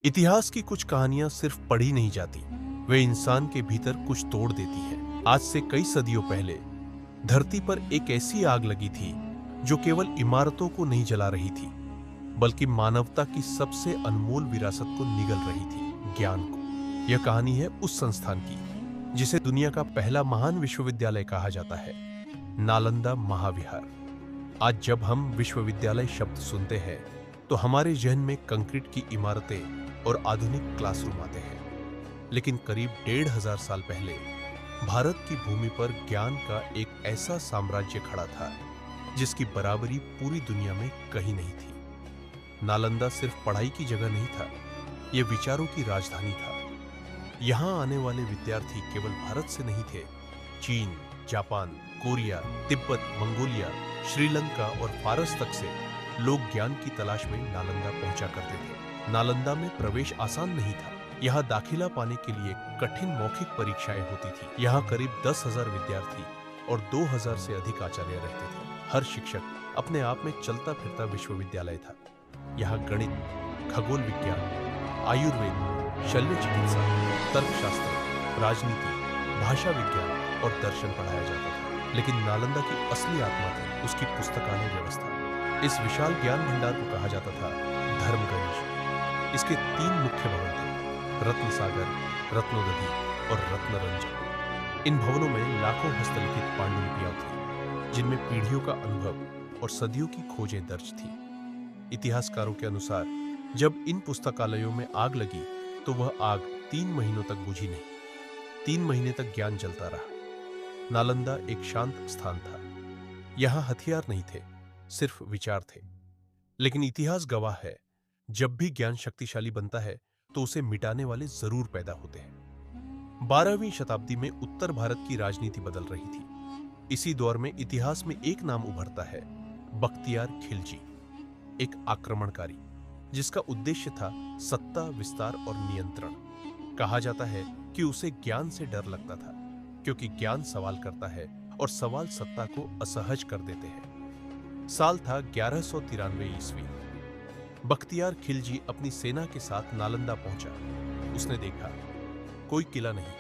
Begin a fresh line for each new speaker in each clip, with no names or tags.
इतिहास की कुछ कहानियां सिर्फ पढ़ी नहीं जाती, वे इंसान के भीतर कुछ तोड़ देती हैं। आज से कई सदियों पहले धरती पर एक ऐसी आग लगी थी जो केवल इमारतों को नहीं जला रही थी, बल्कि मानवता की सबसे अनमोल विरासत को निगल रही थी, ज्ञान को। यह कहानी है उस संस्थान की जिसे दुनिया का पहला महान विश्वविद्यालय कहा जाता है, नालंदा महाविहार। आज जब हम विश्वविद्यालय शब्द सुनते हैं तो हमारे जहन में कंक्रीट की इमारतें और आधुनिक क्लासरूम आते हैं, लेकिन करीब 1500 साल पहले भारत की भूमि पर ज्ञान का एक ऐसा साम्राज्य खड़ा था जिसकी बराबरी पूरी दुनिया में कहीं नहीं थी। नालंदा सिर्फ पढ़ाई की जगह नहीं था, यह विचारों की राजधानी था। यहां आने वाले विद्यार्थी केवल भारत से नहीं थे, चीन, Japan, Korea, Tibet, Mongolia, Sri Lanka और फारस तक से लोग ज्ञान की तलाश में नालंदा पहुंचा करते थे। नालंदा में प्रवेश आसान नहीं था। यहाँ दाखिला पाने के लिए कठिन मौखिक परीक्षाएं होती थी। यहाँ करीब 10,000 विद्यार्थी और 2,000 से अधिक आचार्य रहते थे। हर शिक्षक अपने आप में चलता फिरता विश्वविद्यालय था। यहाँ गणित, खगोल विज्ञान, आयुर्वेद, शल्य चिकित्सा, तर्कशास्त्र, राजनीति, भाषा विज्ञान और दर्शन पढ़ाया जाता था। लेकिन नालंदा की असली आत्मा थी उसकी पुस्तकालय व्यवस्था। इस विशाल ज्ञान भंडार को कहा जाता था धर्मगंज। इसके 3 मुख्य भवन थे, रत्न सागर, रत्नोदधि और रत्नरंजन। इन भवनों में लाखों हस्तलिखित पांडुलिपियां थी, जिनमें पीढ़ियों का अनुभव और सदियों की खोजें दर्ज थी। इतिहासकारों के अनुसार जब इन पुस्तकालयों में आग लगी तो वह आग 3 महीनों तक बुझी नहीं। 3 महीने तक ज्ञान जलता रहा। नालंदा एक शांत स्थान था। यहां हथियार नहीं थे, सिर्फ विचार थे। लेकिन इतिहास गवाह है, जब भी ज्ञान शक्तिशाली बनता है तो उसे मिटाने वाले जरूर पैदा होते हैं। 12वीं शताब्दी में उत्तर भारत की राजनीति बदल रही थी। इसी दौर में इतिहास में एक नाम उभरता है, बख्तियार खिलजी, एक आक्रमणकारी जिसका उद्देश्य था सत्ता, विस्तार और नियंत्रण। कहा जाता है कि उसे ज्ञान से डर लगता था, क्योंकि ज्ञान सवाल करता है और सवाल सत्ता को असहज कर देते हैं। साल था 1193 ईस्वी। बख्तियार खिलजी अपनी सेना के साथ नालंदा पहुंचा। उसने देखा, कोई किला नहीं,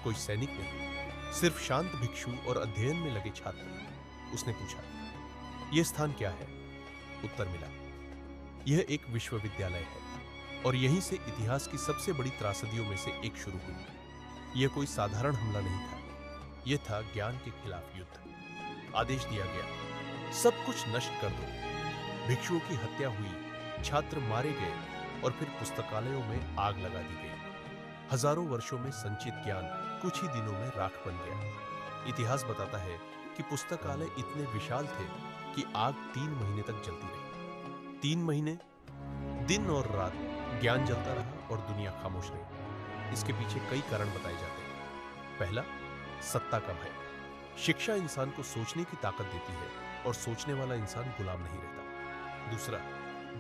कोई सैनिक नहीं, सिर्फ शांत भिक्षु और अध्ययन में लगे छात्र। उसने पूछा, यह स्थान क्या है? उत्तर मिला, यह एक विश्वविद्यालय है और यहीं से इतिहास की सबसे बड़ी त्रासदियों में से एक शुरू हुई। यह कोई साधारण हमला नहीं था, यह था ज्ञान के खिलाफ युद्ध। आदेश दिया गया, सब कुछ नष्ट कर दो। भिक्षुओं की हत्या हुई, छात्र मारे गए और फिर पुस्तकालयों में आग लगा दी गई। हजारों वर्षों में संचित ज्ञान कुछ ही दिनों में राख बन गया। इतिहास बताता है कि पुस्तकालय इतने विशाल थे कि आग 3 महीने तक जलती रही। 3 महीने दिन और रात ज्ञान जलता रहा और दुनिया खामोश रही। इसके पीछे कई कारण बताए जाते हैं। पहला, सत्ता का भय। शिक्षा इंसान को सोचने की ताकत देती है और सोचने वाला इंसान गुलाम नहीं रहता। दूसरा,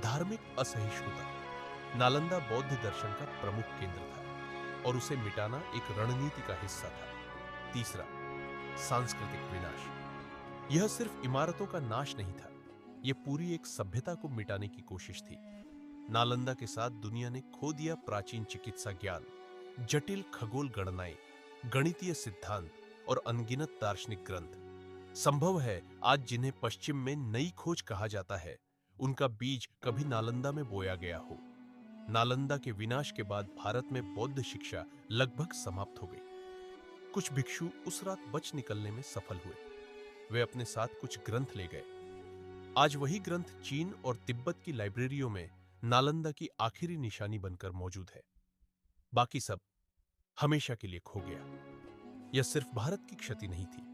धार्मिक असहिष्णुता। नालंदा बौद्ध दर्शन का प्रमुख केंद्र था और उसे मिटाना एक रणनीति का हिस्सा था। तीसरा, सांस्कृतिक विनाश। यह सिर्फ इमारतों का नाश नहीं था, यह पूरी एक सभ्यता को मिटाने की कोशिश थी। नालंदा के साथ दुनिया ने खो दिया प्राचीन चिकित्सा ज्ञान, जटिल खगोल गणनाएं, गणितीय सिद्धांत और अनगिनत दार्शनिक ग्रंथ। संभव है आज जिन्हें पश्चिम में नई खोज कहा जाता है, उनका बीज कभी नालंदा में बोया गया हो। नालंदा के विनाश के बाद भारत में बौद्ध शिक्षा लगभग समाप्त हो गई। कुछ भिक्षु उस रात बच निकलने में सफल हुए। वे अपने साथ कुछ ग्रंथ ले गए। आज वही ग्रंथ चीन और तिब्बत की लाइब्रेरियों में नालंदा की आखिरी निशानी बनकर मौजूद है। बाकी सब हमेशा के लिए खो गया। यह सिर्फ भारत की क्षति नहीं थी,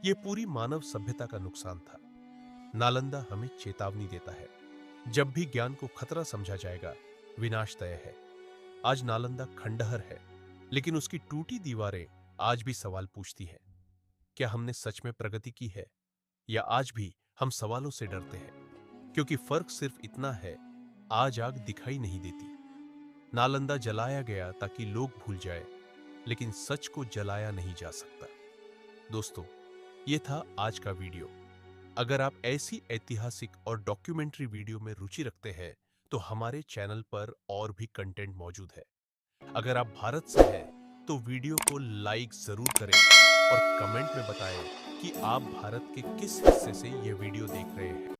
यह पूरी मानव सभ्यता का नुकसान था। नालंदा हमें चेतावनी देता है, जब भी ज्ञान को खतरा समझा जाएगा, विनाश तय है। आज नालंदा खंडहर है, लेकिन उसकी टूटी दीवारें आज भी सवाल पूछती हैं। क्या हमने सच में प्रगति की है, या आज भी हम सवालों से डरते हैं? क्योंकि फर्क सिर्फ इतना है, आज आग दिखाई नहीं देती। नालंदा जलाया गया ताकि लोग भूल जाए, लेकिन सच को जलाया नहीं जा सकता। दोस्तों, यह था आज का वीडियो। अगर आप ऐसी ऐतिहासिक और डॉक्यूमेंट्री वीडियो में रुचि रखते हैं तो हमारे चैनल पर और भी कंटेंट मौजूद है। अगर आप भारत से हैं तो वीडियो को लाइक जरूर करें और कमेंट में बताएं कि आप भारत के किस हिस्से से यह वीडियो देख रहे हैं।